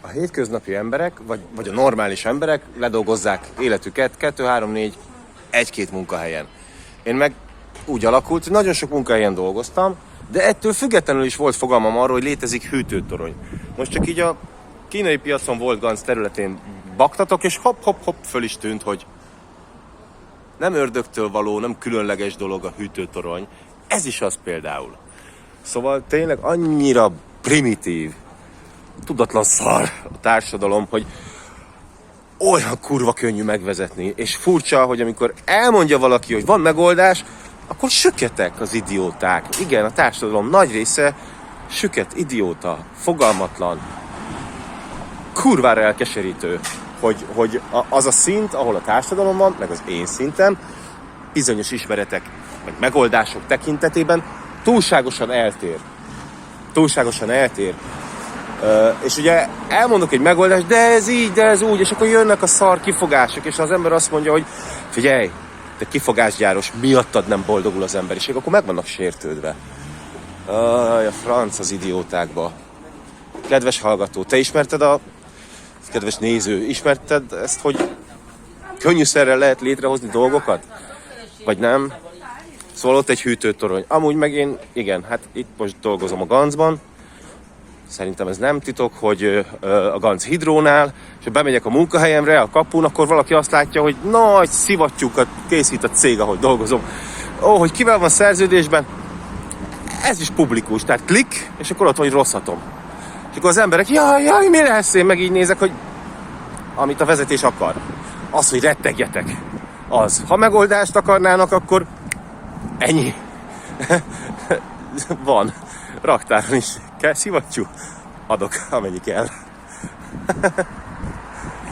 A hétköznapi emberek, vagy a normális emberek ledolgozzák életüket 2, 3, 4, 1-2 munkahelyen. Én meg úgy alakult, hogy nagyon sok munkahelyen dolgoztam, de ettől függetlenül is volt fogalmam arról, hogy létezik hűtőtorony. Most csak így a kínai piacon volt Ganz területén baktatok, és hopp, föl is tűnt, hogy nem ördögtől való, nem különleges dolog a hűtőtorony. Ez is az például. Szóval tényleg annyira primitív, tudatlan szar a társadalom, hogy olyan kurva könnyű megvezetni, és furcsa, hogy amikor elmondja valaki, hogy van megoldás, akkor süketek az idióták. Igen, a társadalom nagy része süket, idióta, fogalmatlan, kurvára elkeserítő, hogy az a szint, ahol a társadalom van, meg az én szintem, bizonyos ismeretek, meg megoldások tekintetében túlságosan eltér. És ugye elmondok egy megoldást, de ez így, de ez úgy, és akkor jönnek a szar kifogások, és az ember azt mondja, hogy figyelj, te kifogásgyáros, miattad nem boldogul az emberiség, akkor meg vannak sértődve. A franc az idiótákba. Kedves hallgató, te ismerted kedves néző, ismerted ezt, hogy könnyűszerrel lehet létrehozni dolgokat? Vagy nem? Szóval ott egy hűtőtorony. Amúgy meg én, igen, hát itt most dolgozom a Ganzban. Szerintem ez nem titok, hogy a Ganz Hidrónál, és ha bemegyek a munkahelyemre, a kapun, akkor valaki azt látja, hogy nagy szivattyúkat készít a cég, ahol dolgozom. Hogy kivel van szerződésben, ez is publikus, tehát klik, és akkor ott van, hogy rosszatom. És akkor az emberek, jaj, mi lesz? Én meg így nézek, hogy amit a vezetés akar. Az, hogy rettegjetek. Az. Ha megoldást akarnának, akkor ennyi. Van. Raktáron is kell szivattyú. Adok, amennyi kell.